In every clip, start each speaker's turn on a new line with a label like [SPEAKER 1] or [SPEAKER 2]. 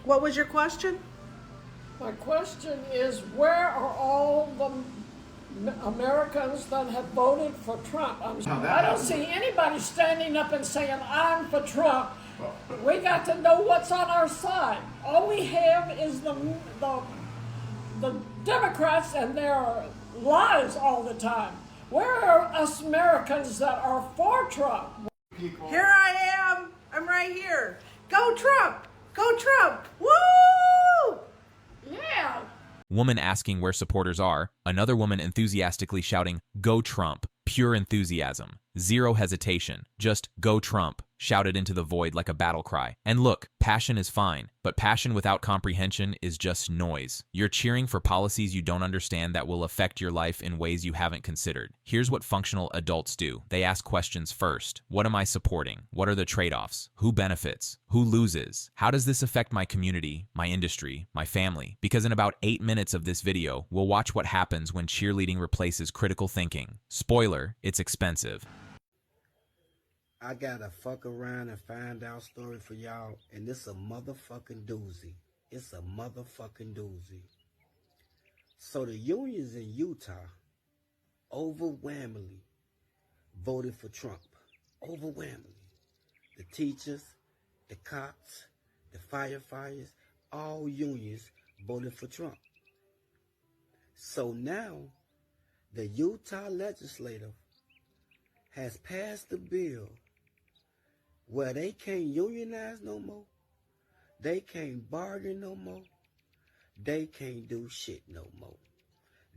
[SPEAKER 1] What was your question?
[SPEAKER 2] My question is, where are all the Americans that have voted for Trump? I don't see anybody standing up and saying, I'm for Trump. We got to know what's on our side. All we have is the Democrats and their lies all the time. Where are us Americans that are for Trump?
[SPEAKER 1] Here I am. I'm right here. Go Trump! Go Trump! Woo!
[SPEAKER 2] Yeah.
[SPEAKER 3] Woman asking where supporters are, another woman enthusiastically shouting, "Go Trump!" Pure enthusiasm. Zero hesitation. Just "Go Trump!" shouted into the void like a battle cry. And look, passion is fine, but passion without comprehension is just noise. You're cheering for policies you don't understand that will affect your life in ways you haven't considered. Here's what functional adults do. They ask questions first. What am I supporting? What are the trade-offs? Who benefits? Who loses? How does this affect my community, my industry, my family? Because in about 8 minutes of this video, we'll watch what happens when cheerleading replaces critical thinking. Spoiler, it's expensive.
[SPEAKER 4] I got a fuck around and find out story for y'all, and it's a motherfucking doozy. It's a motherfucking doozy. So the unions in Utah overwhelmingly voted for Trump. Overwhelmingly. The teachers, the cops, the firefighters, all unions voted for Trump. So now the Utah legislature has passed a bill where they can't unionize no more, they can't bargain no more, they can't do shit no more.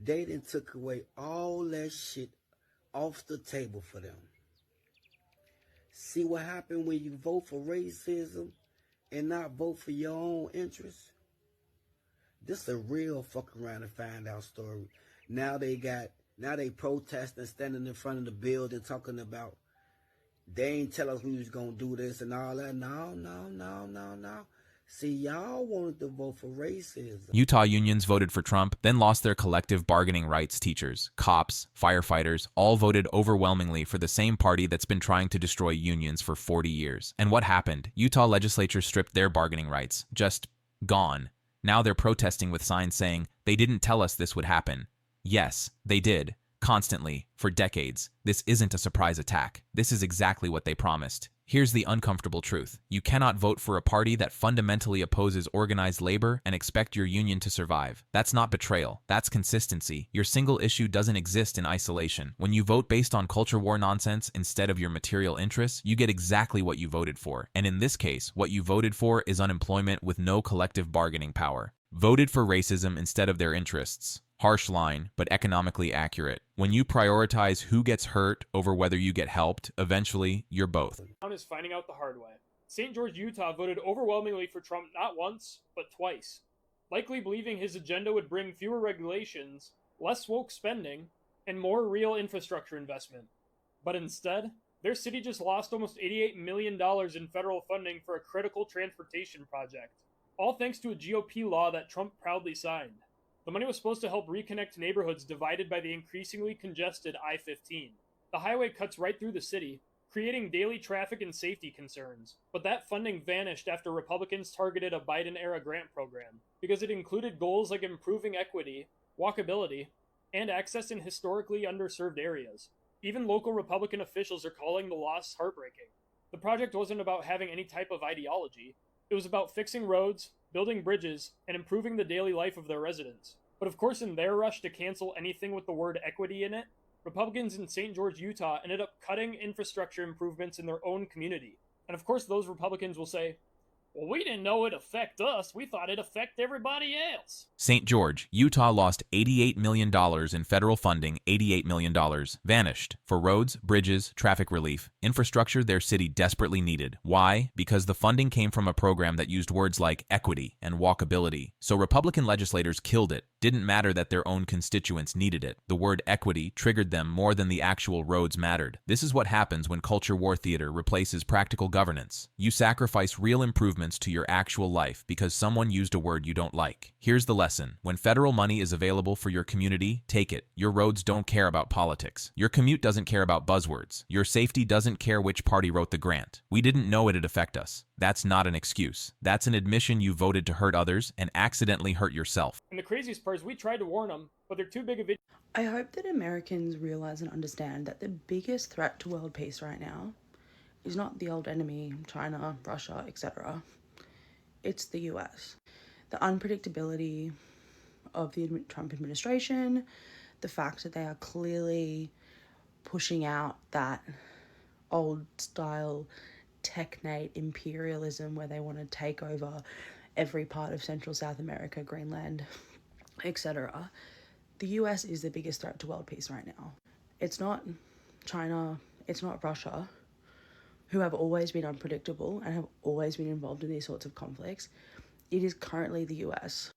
[SPEAKER 4] They done took away all that shit off the table for them. See what happened when you vote for racism and not vote for your own interests? This is a real fuck around and find out story. Now they protesting, standing in front of the building talking about they ain't tell us we was gonna do this and all that. No. See, y'all wanted to vote for racism.
[SPEAKER 3] Utah unions voted for Trump, then lost their collective bargaining rights. Teachers, cops, firefighters, all voted overwhelmingly for the same party that's been trying to destroy unions for 40 years. And what happened? Utah legislature stripped their bargaining rights. Just gone. Now they're protesting with signs saying, they didn't tell us this would happen. Yes, they did. Constantly, for decades. This isn't a surprise attack. This is exactly what they promised. Here's the uncomfortable truth. You cannot vote for a party that fundamentally opposes organized labor and expect your union to survive. That's not betrayal. That's consistency. Your single issue doesn't exist in isolation. When you vote based on culture war nonsense instead of your material interests, you get exactly what you voted for. And in this case, what you voted for is unemployment with no collective bargaining power. Voted for racism instead of their interests. Harsh line, but economically accurate. When you prioritize who gets hurt over whether you get helped, eventually, you're both.
[SPEAKER 5] Is finding out the hard way. St. George, Utah voted overwhelmingly for Trump not once, but twice, likely believing his agenda would bring fewer regulations, less woke spending, and more real infrastructure investment. But instead, their city just lost almost $88 million in federal funding for a critical transportation project, all thanks to a GOP law that Trump proudly signed. The money was supposed to help reconnect neighborhoods divided by the increasingly congested I-15. The highway cuts right through the city, creating daily traffic and safety concerns. But that funding vanished after Republicans targeted a Biden-era grant program, because it included goals like improving equity, walkability, and access in historically underserved areas. Even local Republican officials are calling the loss heartbreaking. The project wasn't about having any type of ideology. It was about fixing roads, building bridges, and improving the daily life of their residents. But of course, in their rush to cancel anything with the word equity in it, Republicans in St. George, Utah ended up cutting infrastructure improvements in their own community. And of course, those Republicans will say, well, we didn't know it'd affect us. We thought it'd affect everybody else.
[SPEAKER 3] St. George, Utah lost $88 million in federal funding. $88 million vanished for roads, bridges, traffic relief, infrastructure their city desperately needed. Why? Because the funding came from a program that used words like equity and walkability. So Republican legislators killed it. Didn't matter that their own constituents needed it. The word equity triggered them more than the actual roads mattered. This is what happens when culture war theater replaces practical governance. You sacrifice real improvements improvements to your actual life because someone used a word you don't like. Here's the lesson. When federal money is available for your community, take it. Your roads don't care about politics. Your commute doesn't care about buzzwords. Your safety doesn't care which party wrote the grant. We didn't know it'd affect us. That's not an excuse. That's an admission you voted to hurt others and accidentally hurt yourself.
[SPEAKER 5] And the craziest part is we tried to warn them, but they're too big of a...
[SPEAKER 6] I hope that Americans realize and understand that the biggest threat to world peace right now is not the old enemy, China, Russia, etc. It's the US. The unpredictability of the Trump administration, the fact that they are clearly pushing out that old style technate imperialism where they want to take over every part of Central South America, Greenland, etc. The US is the biggest threat to world peace right now. It's not China, it's not Russia, who have always been unpredictable and have always been involved in these sorts of conflicts. It is currently the US.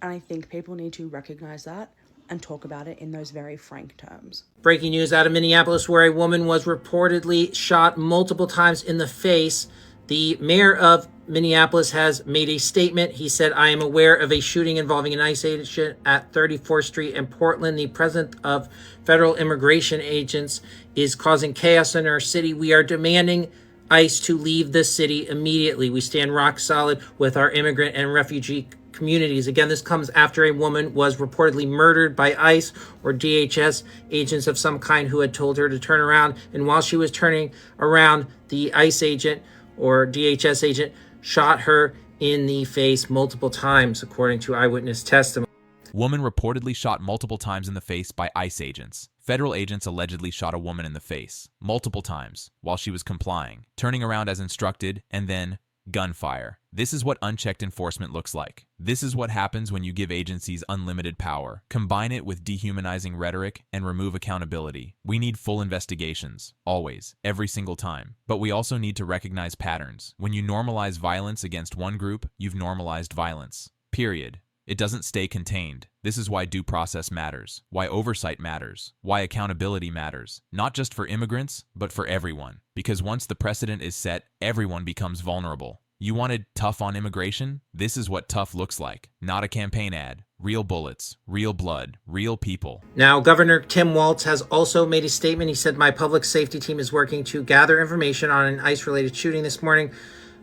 [SPEAKER 6] And I think people need to recognize that and talk about it in those very frank terms.
[SPEAKER 7] Breaking news out of Minneapolis, where a woman was reportedly shot multiple times in the face. The mayor of Minneapolis has made a statement. He said, "I am aware of a shooting involving an ICE agent at 34th Street in Portland. The president of federal immigration agents is causing chaos in our city. We are demanding ICE to leave the city immediately. We stand rock solid with our immigrant and refugee communities." Again, this comes after a woman was reportedly murdered by ICE or DHS agents of some kind who had told her to turn around. And while she was turning around, the ICE agent or DHS agent shot her in the face multiple times, according to eyewitness testimony.
[SPEAKER 3] Woman reportedly shot multiple times in the face by ICE agents. Federal agents allegedly shot a woman in the face multiple times while she was complying, turning around as instructed, and then gunfire. This is what unchecked enforcement looks like. This is what happens when you give agencies unlimited power. Combine it with dehumanizing rhetoric and remove accountability. We need full investigations, always, every single time. But we also need to recognize patterns. When you normalize violence against one group, you've normalized violence. Period. It doesn't stay contained. This is why due process matters, why oversight matters, why accountability matters, not just for immigrants, but for everyone. Because once the precedent is set, everyone becomes vulnerable. You wanted tough on immigration? This is what tough looks like. Not a campaign ad. Real bullets, real blood, real people.
[SPEAKER 7] Now, Governor Tim Walz has also made a statement. He said, "My public safety team is working to gather information on an ICE-related shooting this morning.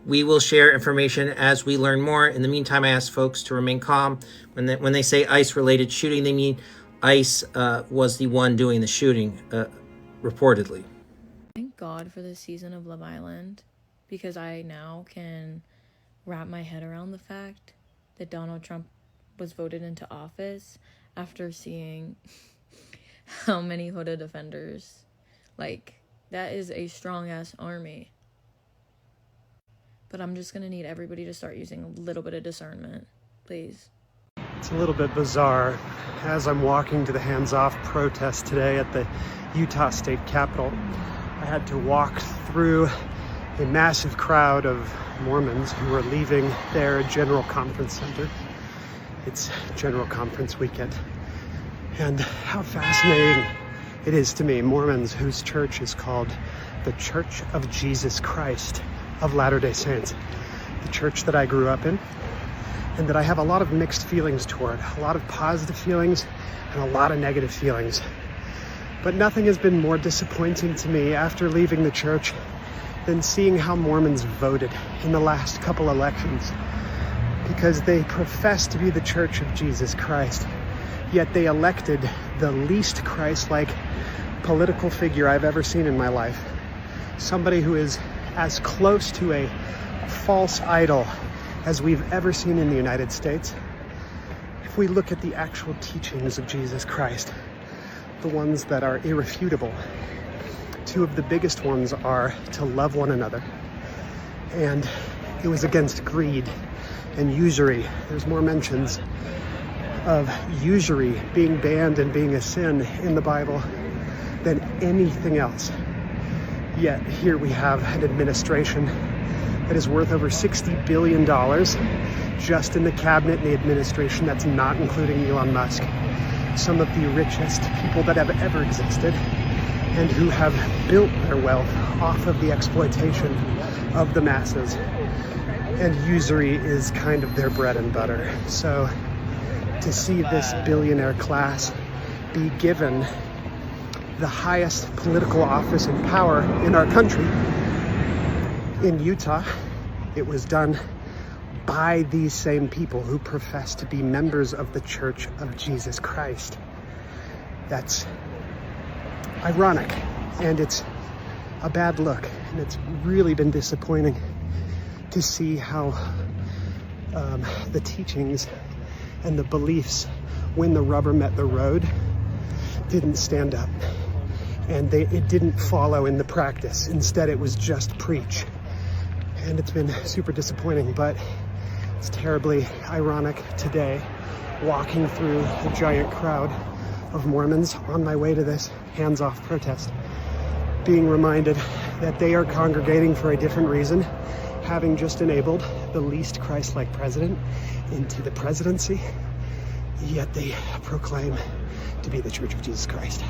[SPEAKER 7] We will share information as we learn more. In the meantime, I ask folks to remain calm." When they say ICE-related shooting, they mean ICE was the one doing the shooting, reportedly.
[SPEAKER 8] Thank God for this season of Love Island, because I now can wrap my head around the fact that Donald Trump was voted into office after seeing how many hooded offenders. Like, that is a strong-ass army. But I'm just going to need everybody to start using a little bit of discernment, please.
[SPEAKER 9] It's a little bit bizarre. As I'm walking to the hands-off protest today at the Utah State Capitol, I had to walk through a massive crowd of Mormons who were leaving their General Conference Center. It's General Conference weekend. And how fascinating it is to me, Mormons whose church is called the Church of Jesus Christ of Latter-day Saints, the church that I grew up in, and that I have a lot of mixed feelings toward, a lot of positive feelings and a lot of negative feelings. But nothing has been more disappointing to me after leaving the church than seeing how Mormons voted in the last couple elections, because they profess to be the Church of Jesus Christ, yet they elected the least Christ-like political figure I've ever seen in my life. Somebody who is as close to a false idol as we've ever seen in the United States. If we look at the actual teachings of Jesus Christ, the ones that are irrefutable, two of the biggest ones are to love one another, and it was against greed and usury. There's more mentions of usury being banned and being a sin in the Bible than anything else. Yet here we have an administration that is worth over $60 billion just in the cabinet and the administration. That's not including Elon Musk. Some of the richest people that have ever existed, and who have built their wealth off of the exploitation of the masses. and usury is kind of their bread and butter. So to see this billionaire class be given the highest political office and power in our country, in Utah, it was done by these same people who profess to be members of the Church of Jesus Christ. That's ironic, and it's a bad look, and it's really been disappointing to see how the teachings and the beliefs, when the rubber met the road, didn't stand up, and it didn't follow in the practice. Instead, it was just preach, and it's been super disappointing. But it's terribly ironic today, walking through a giant crowd of Mormons on my way to this hands-off protest, being reminded that they are congregating for a different reason, having just enabled the least Christ-like president into the presidency, yet they proclaim to be the Church of Jesus Christ.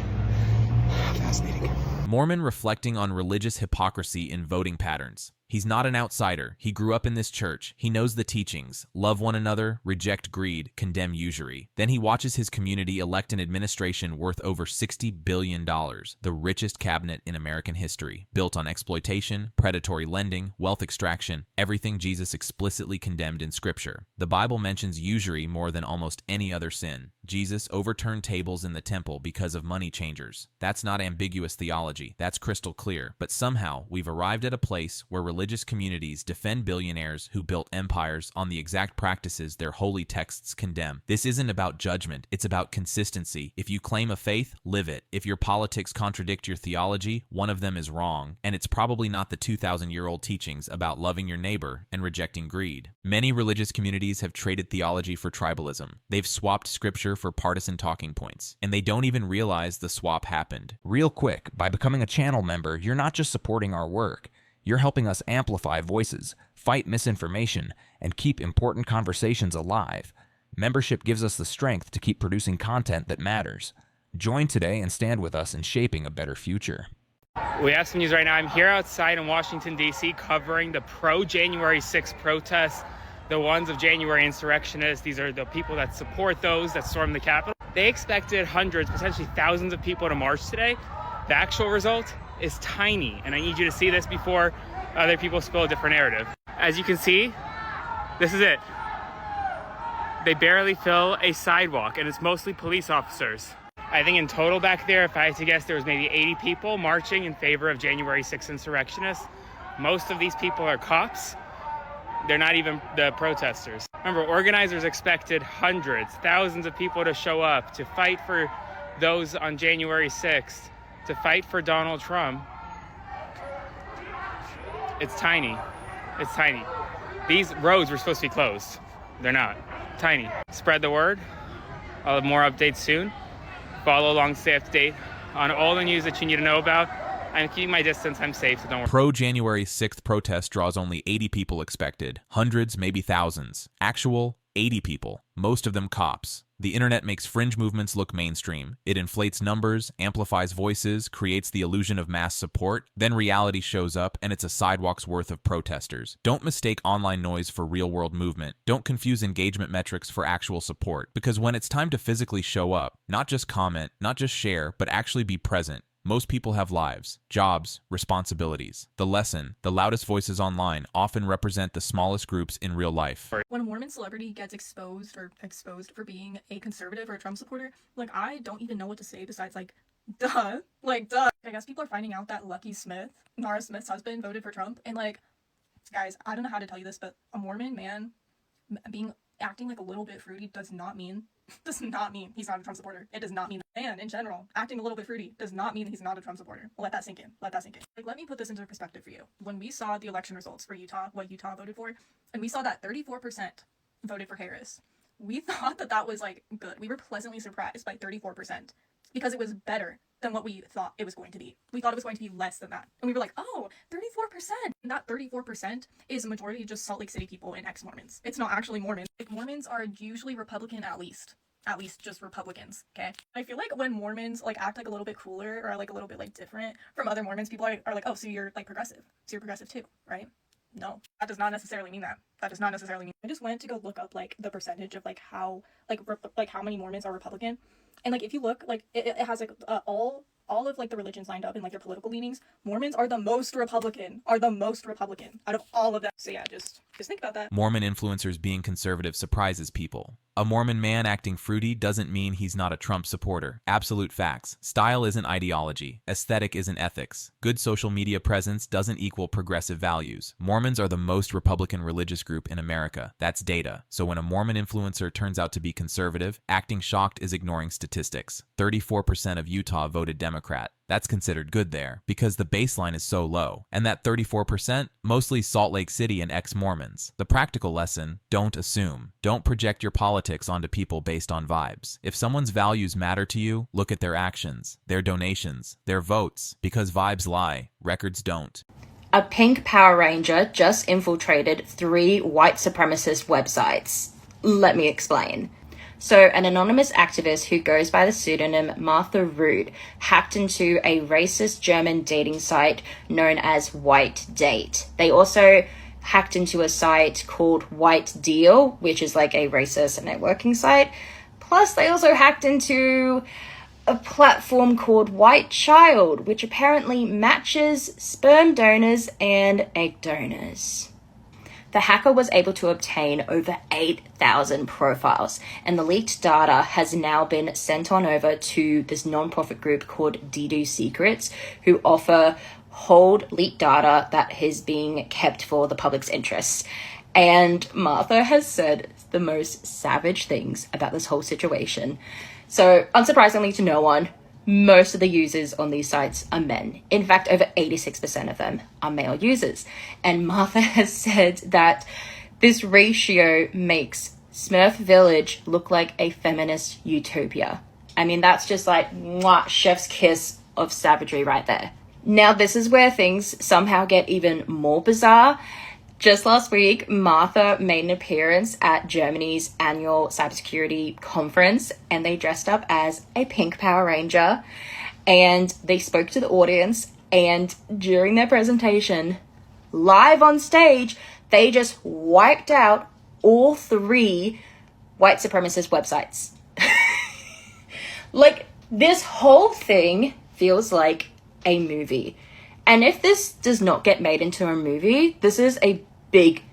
[SPEAKER 9] Fascinating.
[SPEAKER 3] Mormon reflecting on religious hypocrisy in voting patterns. He's not an outsider. He grew up in this church. He knows the teachings. Love one another, reject greed, condemn usury. Then he watches his community elect an administration worth over $60 billion, the richest cabinet in American history, built on exploitation, predatory lending, wealth extraction, everything Jesus explicitly condemned in Scripture. The Bible mentions usury more than almost any other sin. Jesus overturned tables in the temple because of money changers. That's not ambiguous theology. That's crystal clear. But somehow, we've arrived at a place where religious communities defend billionaires who built empires on the exact practices their holy texts condemn. This isn't about judgment, it's about consistency. If you claim a faith, live it. If your politics contradict your theology, one of them is wrong, and it's probably not the 2,000-year-old teachings about loving your neighbor and rejecting greed. Many religious communities have traded theology for tribalism. They've swapped scripture for partisan talking points, and they don't even realize the swap happened.
[SPEAKER 10] Real quick, by becoming a channel member, you're not just supporting our work. You're helping us amplify voices, fight misinformation, and keep important conversations alive. Membership gives us the strength to keep producing content that matters. Join today and stand with us in shaping a better future.
[SPEAKER 11] We have some news right now. I'm here outside in Washington, D.C. covering the pro-January 6th protests, the ones of January insurrectionists. These are the people that support those that stormed the Capitol. They expected hundreds, potentially thousands of people to march today. The actual result is tiny, and I need you to see this before other people spill a different narrative. As you can see, this is it. They barely fill a sidewalk, and it's mostly police officers. I think in total back there, if I had to guess, there was maybe 80 people marching in favor of January 6th insurrectionists. Most of these people are cops. They're not even the protesters. Remember, organizers expected hundreds, thousands of people to show up to fight for those on January 6th, to fight for Donald Trump. It's tiny. It's tiny. These roads were supposed to be closed. They're not. Tiny. Spread the word. I'll have more updates soon. Follow along, stay up to date on all the news that you need to know about. I'm keeping my distance. I'm safe, so don't worry.
[SPEAKER 3] Pro-January 6th protest draws only 80 people expected. Hundreds, maybe thousands. Actual, 80 people. Most of them cops. The internet makes fringe movements look mainstream. It inflates numbers, amplifies voices, creates the illusion of mass support. Then reality shows up, and it's a sidewalk's worth of protesters. Don't mistake online noise for real-world movement. Don't confuse engagement metrics for actual support. Because when it's time to physically show up, not just comment, not just share, but actually be present, most people have lives, jobs, responsibilities. The lesson, the loudest voices online often represent the smallest groups in real life.
[SPEAKER 12] When a Mormon celebrity gets exposed for being a conservative or a Trump supporter, like, I don't even know what to say besides, like, duh. Like, duh. I guess people are finding out that Lucky Smith, Nara Smith's husband, voted for Trump. And, like, guys, I don't know how to tell you this, but a Mormon man acting like a little bit fruity does not mean he's not a Trump supporter. It does not mean that. And in general, acting a little bit fruity does not mean that he's not a Trump supporter. Let that sink in. Let that sink in. Like, let me put this into perspective for you. When we saw the election results for Utah, what Utah voted for, and we saw that 34% voted for Harris, we thought that that was, like, good. We were pleasantly surprised by 34% because it was better than what we thought it was going to be. We thought it was going to be less than that. And we were like, oh, 34%. And that 34% is a majority just Salt Lake City people and ex-Mormons. It's not actually Mormons. Like, Mormons are usually Republican at least just Republicans, okay? I feel like when Mormons, like, act, like, a little bit cooler or, like, a little bit, like, different from other Mormons, people are like, oh, so you're, like, progressive. So you're progressive too, right? No, that does not necessarily mean that. That does not necessarily mean. I just went to go look up like the percentage of like how how many Mormons are Republican, and like if you look like it has like all of like the religions lined up and like their political leanings. Mormons are the most Republican. Out of all of them. So yeah, just think about that.
[SPEAKER 3] Mormon influencers being conservative surprises people. A Mormon man acting fruity doesn't mean he's not a Trump supporter. Absolute facts. Style isn't ideology. Aesthetic isn't ethics. Good social media presence doesn't equal progressive values. Mormons are the most Republican religious group in America. That's data. So when a Mormon influencer turns out to be conservative, acting shocked is ignoring statistics. 34% of Utah voted Democrat. That's considered good there, because the baseline is so low. And that 34%, mostly Salt Lake City and ex-Mormons. The practical lesson, don't assume. Don't project your politics onto people based on vibes. If someone's values matter to you, look at their actions, their donations, their votes, because vibes lie, records don't.
[SPEAKER 13] A pink Power Ranger just infiltrated 3 white supremacist websites. Let me explain. So, an anonymous activist who goes by the pseudonym Martha Root hacked into a racist German dating site known as White Date. They also hacked into a site called White Deal, which is like a racist networking site. Plus, they also hacked into a platform called White Child, which apparently matches sperm donors and egg donors. The hacker was able to obtain over 8,000 profiles, and the leaked data has now been sent on over to this non-profit group called D-Do Secrets, who hold leaked data that is being kept for the public's interests. And Martha has said the most savage things about this whole situation. So, unsurprisingly to no one, most of the users on these sites are men. In fact, over 86% of them are male users. And Martha has said that this ratio makes Smurf Village look like a feminist utopia. I mean, that's just like, mwah, chef's kiss of savagery right there. Now, this is where things somehow get even more bizarre. Just last week, Martha made an appearance at Germany's annual cybersecurity conference, and they dressed up as a pink Power Ranger, and they spoke to the audience, and during their presentation, live on stage, they just wiped out all 3 white supremacist websites. Like, this whole thing feels like a movie. And if this does not get made into a movie, this is a big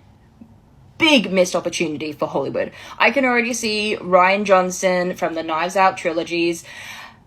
[SPEAKER 13] missed opportunity for Hollywood. I can already see Rian Johnson from the Knives Out trilogies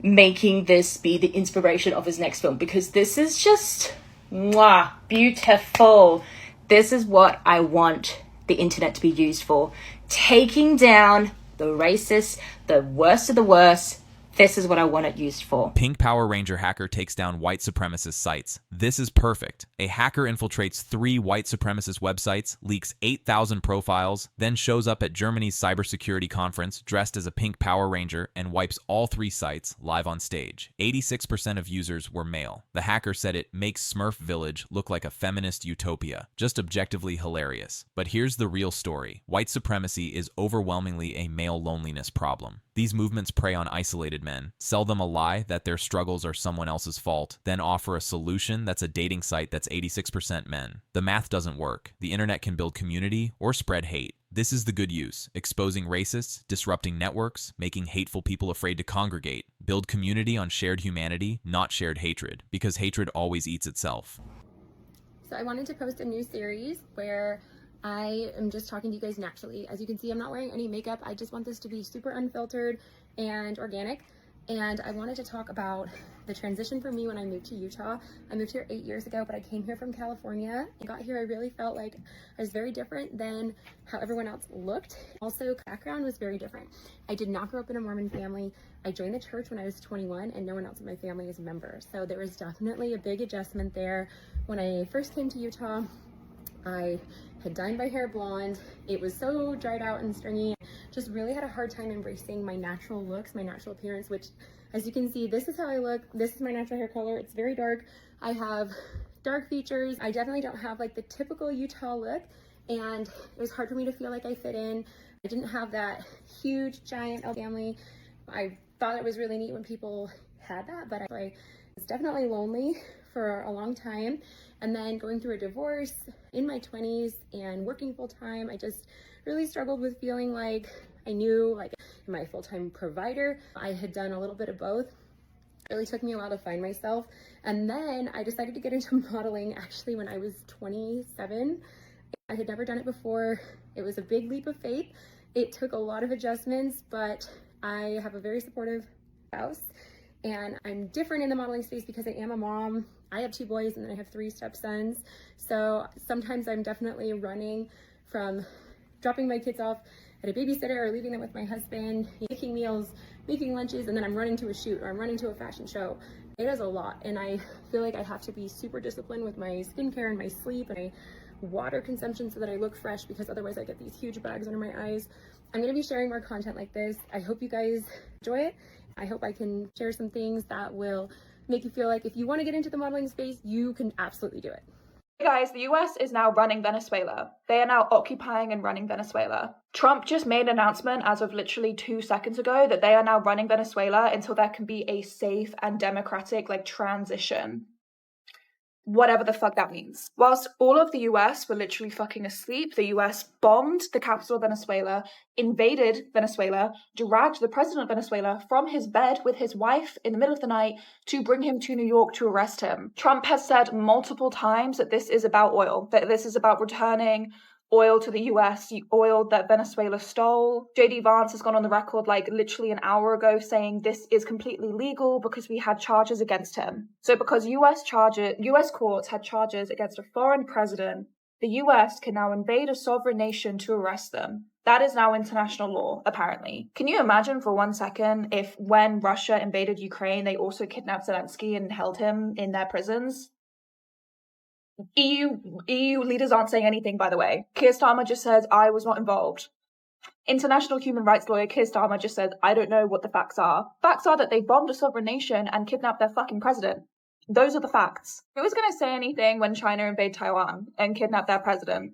[SPEAKER 13] making this be the inspiration of his next film, because this is just mwah, beautiful. This is what I want the internet to be used for. Taking down the racists, the worst of the worst. This is what I want it used for.
[SPEAKER 3] Pink Power Ranger hacker takes down white supremacist sites. This is perfect. A hacker infiltrates 3 white supremacist websites, leaks 8,000 profiles, then shows up at Germany's cybersecurity conference dressed as a Pink Power Ranger and wipes all 3 sites live on stage. 86% of users were male. The hacker said it makes Smurf Village look like a feminist utopia. Just objectively hilarious. But here's the real story. White supremacy is overwhelmingly a male loneliness problem. These movements prey on isolated men, sell them a lie that their struggles are someone else's fault, then offer a solution that's a dating site that's 86% men. The math doesn't work. The internet can build community or spread hate. This is the good use, exposing racists, disrupting networks, making hateful people afraid to congregate. Build community on shared humanity, not shared hatred, because hatred always eats itself.
[SPEAKER 14] So I wanted to post a new series where I am just talking to you guys naturally. As you can see, I'm not wearing any makeup. I just want this to be super unfiltered and organic. And I wanted to talk about the transition for me when I moved to Utah. I moved here 8 years ago, but I came here from California. I got here, I really felt like I was very different than how everyone else looked. Also, background was very different. I did not grow up in a Mormon family. I joined the church when I was 21, and no one else in my family is a member. So there was definitely a big adjustment there. When I first came to Utah, I had dyed my hair blonde. It was so dried out and stringy. Just really had a hard time embracing my natural looks, my natural appearance, which, as you can see, this is how I look. This is my natural hair color. It's very dark. I have dark features. I definitely don't have like the typical Utah look, and it was hard for me to feel like I fit in. I didn't have that huge, giant family. I thought it was really neat when people had that, but I was definitely lonely for a long time. And then going through a divorce in my 20s and working full time, I just really struggled with feeling like I knew, like, am I a full-time provider? I had done a little bit of both. It really took me a while to find myself. And then I decided to get into modeling actually when I was 27. I had never done it before. It was a big leap of faith. It took a lot of adjustments, but I have a very supportive spouse. And I'm different in the modeling space because I am a mom. I have 2 boys and then I have 3 stepsons. So sometimes I'm definitely running from dropping my kids off at a babysitter or leaving them with my husband, making meals, making lunches, and then I'm running to a shoot or I'm running to a fashion show. It is a lot, and I feel like I have to be super disciplined with my skincare and my sleep and my water consumption so that I look fresh, because otherwise I get these huge bags under my eyes. I'm going to be sharing more content like this. I hope you guys enjoy it. I hope I can share some things that will make you feel like if you want to get into the modeling space, you can absolutely do it.
[SPEAKER 15] Hey guys, the US is now running Venezuela. They are now occupying and running Venezuela. Trump just made an announcement as of literally 2 seconds ago that they are now running Venezuela until there can be a safe and democratic, transition. Whatever the fuck that means. Whilst all of the US were literally fucking asleep, the US bombed the capital of Venezuela, invaded Venezuela, dragged the president of Venezuela from his bed with his wife in the middle of the night to bring him to New York to arrest him. Trump has said multiple times that this is about oil, that this is about returning oil to the US, the oil that Venezuela stole. JD Vance has gone on the record literally an hour ago saying this is completely legal because we had charges against him. So because US courts had charges against a foreign president, the US can now invade a sovereign nation to arrest them. That is now international law, apparently. Can you imagine for 1 second if when Russia invaded Ukraine, they also kidnapped Zelensky and held him in their prisons? EU leaders aren't saying anything, by the way. Keir Starmer just says, I was not involved. International human rights lawyer Keir Starmer just said, I don't know what the facts are. Facts are that they bombed a sovereign nation and kidnapped their fucking president. Those are the facts. Who was going to say anything when China invaded Taiwan and kidnapped their president?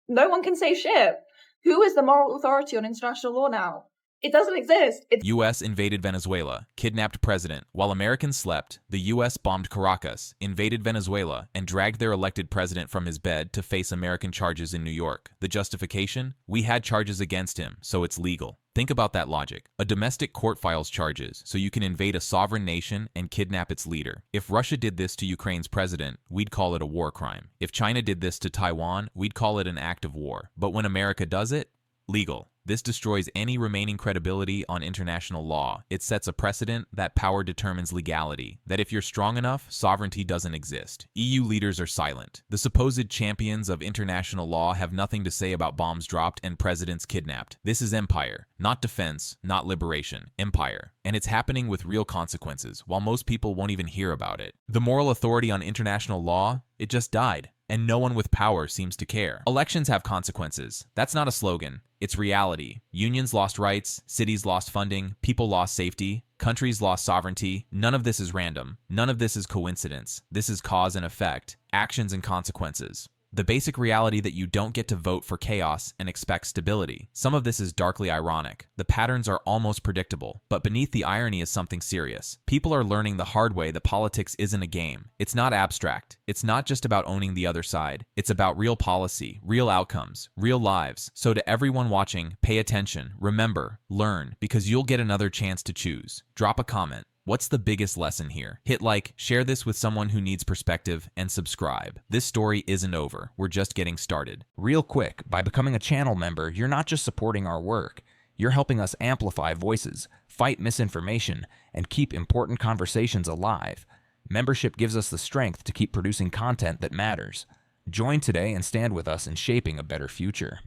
[SPEAKER 15] No one can say shit. Who is the moral authority on international law now? It doesn't exist.
[SPEAKER 3] U.S. invaded Venezuela, kidnapped president. While Americans slept, the U.S. bombed Caracas, invaded Venezuela, and dragged their elected president from his bed to face American charges in New York. The justification? We had charges against him, so it's legal. Think about that logic. A domestic court files charges, so you can invade a sovereign nation and kidnap its leader. If Russia did this to Ukraine's president, we'd call it a war crime. If China did this to Taiwan, we'd call it an act of war. But when America does it, legal. This destroys any remaining credibility on international law. It sets a precedent that power determines legality, that if you're strong enough, sovereignty doesn't exist. EU leaders are silent. The supposed champions of international law have nothing to say about bombs dropped and presidents kidnapped. This is empire, not defense, not liberation. Empire. And it's happening with real consequences, while most people won't even hear about it. The moral authority on international law, it just died. And no one with power seems to care. Elections have consequences. That's not a slogan. It's reality. Unions lost rights, cities lost funding, people lost safety, countries lost sovereignty. None of this is random. None of this is coincidence. This is cause and effect, actions and consequences. The basic reality that you don't get to vote for chaos and expect stability. Some of this is darkly ironic. The patterns are almost predictable, but beneath the irony is something serious. People are learning the hard way that politics isn't a game. It's not abstract. It's not just about owning the other side. It's about real policy, real outcomes, real lives. So to everyone watching, pay attention, remember, learn, because you'll get another chance to choose. Drop a comment. What's the biggest lesson here? Hit like, share this with someone who needs perspective, and subscribe. This story isn't over. We're just getting started.
[SPEAKER 10] Real quick, by becoming a channel member, you're not just supporting our work. You're helping us amplify voices, fight misinformation, and keep important conversations alive. Membership gives us the strength to keep producing content that matters. Join today and stand with us in shaping a better future.